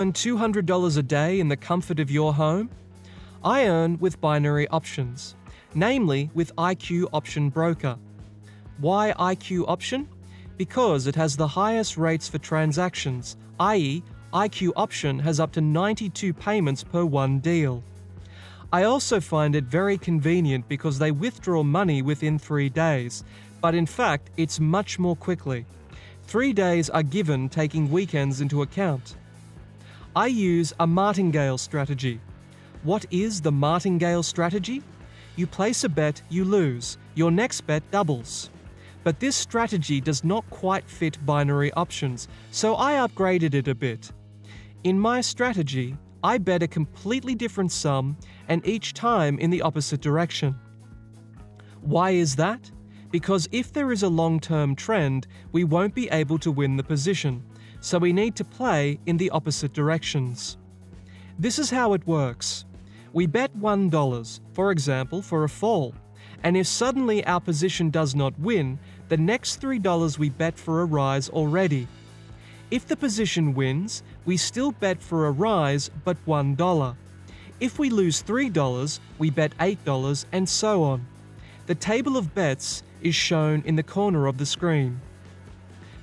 Earn $200 a day in the comfort of your home? I earn with binary options, namely with IQ Option Broker. Why IQ Option? Because it has the highest rates for transactions, i.e., IQ Option has up to 92 payments per one deal. I also find it very convenient because they withdraw money within 3 days, but in fact it's much more quickly. 3 days are given taking weekends into account. I use a martingale strategy. What is the martingale strategy? You place a bet, you lose. Your next bet doubles. But this strategy does not quite fit binary options, so I upgraded it a bit. In my strategy, I bet a completely different sum and each time in the opposite direction. Why is that? Because if there is a long-term trend, we won't be able to win the position, so we need to play in the opposite directions. This is how it works. We bet $1, for example, for a fall, and if suddenly our position does not win, the next $3 we bet for a rise already. If the position wins, we still bet for a rise but $1. If we lose $3, we bet $8 and so on. The table of bets is shown in the corner of the screen.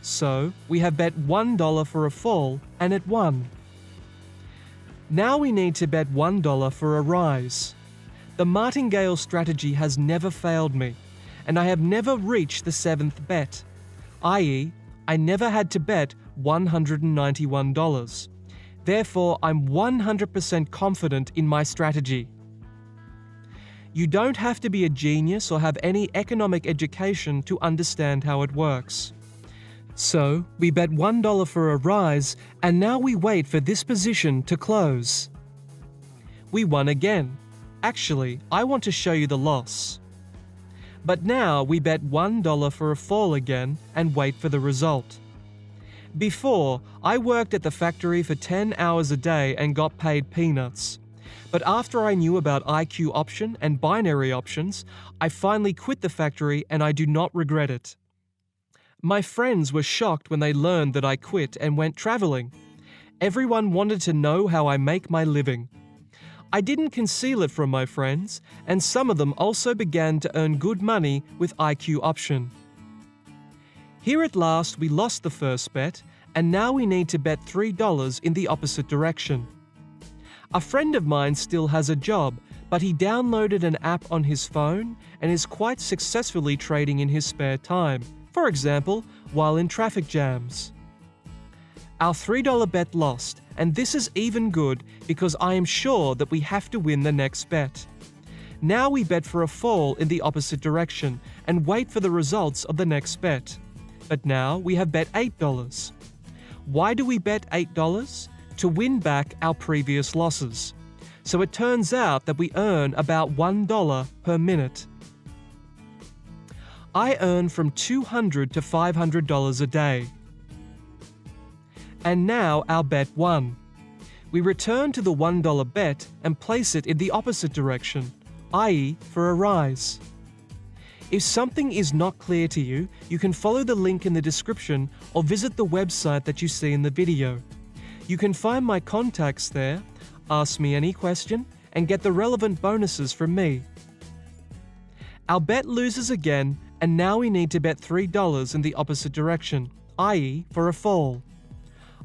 So, we have bet $1 for a fall and it won. Now we need to bet $1 for a rise. The martingale strategy has never failed me, and I have never reached the 7th bet, i.e., I never had to bet $191. Therefore, I'm 100% confident in my strategy. You don't have to be a genius or have any economic education to understand how it works. So, we bet $1 for a rise, and now we wait for this position to close. We won again. Actually, I want to show you the loss. But now we bet $1 for a fall again and wait for the result. Before, I worked at the factory for 10 hours a day and got paid peanuts. But after I knew about IQ Option and binary options, I finally quit the factory and I do not regret it. My friends were shocked when they learned that I quit and went traveling. Everyone wanted to know how I make my living. I didn't conceal it from my friends, and some of them also began to earn good money with IQ Option. Here at last we lost the first bet, and now we need to bet $3 in the opposite direction. A friend of mine still has a job, but he downloaded an app on his phone and is quite successfully trading in his spare time, for example, while in traffic jams. Our $3 bet lost, and this is even good because I am sure that we have to win the next bet. Now we bet for a fall in the opposite direction and wait for the results of the next bet. But now we have bet $8. Why do we bet $8? To win back our previous losses. So it turns out that we earn about $1 per minute. I earn from $200 to $500 a day. And now our bet won. We return to the $1 bet and place it in the opposite direction, i.e. for a rise. If something is not clear to you, you can follow the link in the description or visit the website that you see in the video. You can find my contacts there, ask me any question, and get the relevant bonuses from me. Our bet loses again, and now we need to bet $3 in the opposite direction, i.e. for a fall.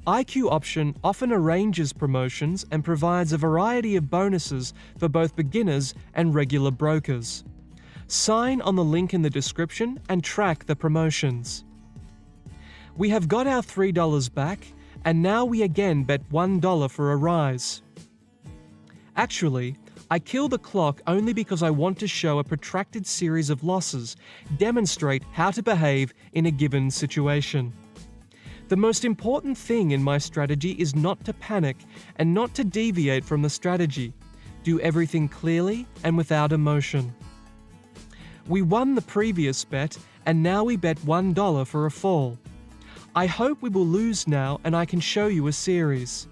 IQ Option often arranges promotions and provides a variety of bonuses for both beginners and regular brokers. Sign on the link in the description and track the promotions. We have got our $3 back, and now we again bet $1 for a rise. Actually, I kill the clock only because I want to show a protracted series of losses, demonstrate how to behave in a given situation. The most important thing in my strategy is not to panic and not to deviate from the strategy. Do everything clearly and without emotion. We won the previous bet, and now we bet $1 for a fall. I hope we will lose now and I can show you a series.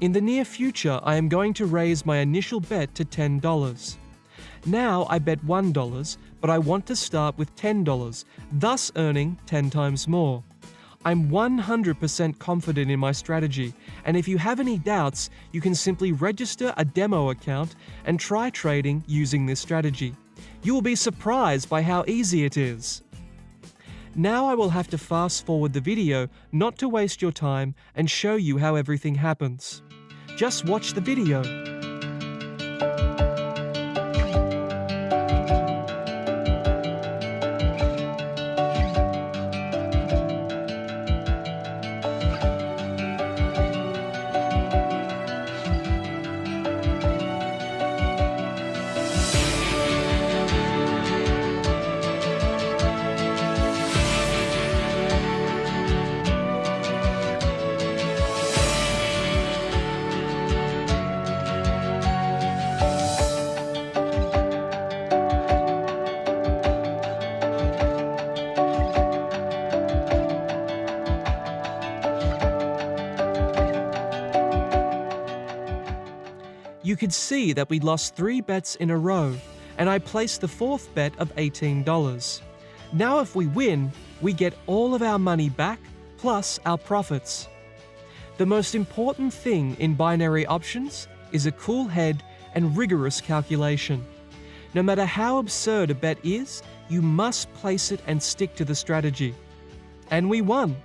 In the near future, I am going to raise my initial bet to $10. Now I bet $1, but I want to start with $10, thus earning 10 times more. I'm 100% confident in my strategy, and if you have any doubts, you can simply register a demo account and try trading using this strategy. You will be surprised by how easy it is. Now I will have to fast forward the video not to waste your time and show you how everything happens. Just watch the video. You could see that we lost 3 bets in a row, and I placed the 4th bet of $18. Now if we win, we get all of our money back, plus our profits. The most important thing in binary options is a cool head and rigorous calculation. No matter how absurd a bet is, you must place it and stick to the strategy. And we won!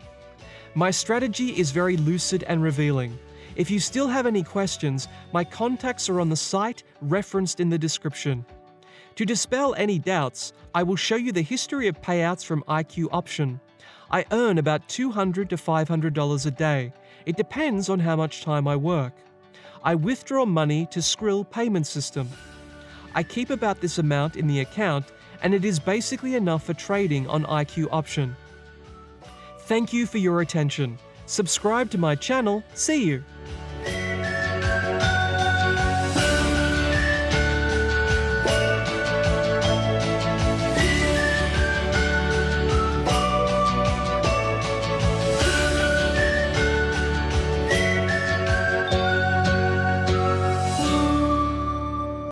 My strategy is very lucid and revealing. If you still have any questions, my contacts are on the site referenced in the description. To dispel any doubts, I will show you the history of payouts from IQ Option. I earn about $200 to $500 a day. It depends on how much time I work. I withdraw money to Skrill payment system. I keep about this amount in the account, and it is basically enough for trading on IQ Option. Thank you for your attention. Subscribe to my channel. See you!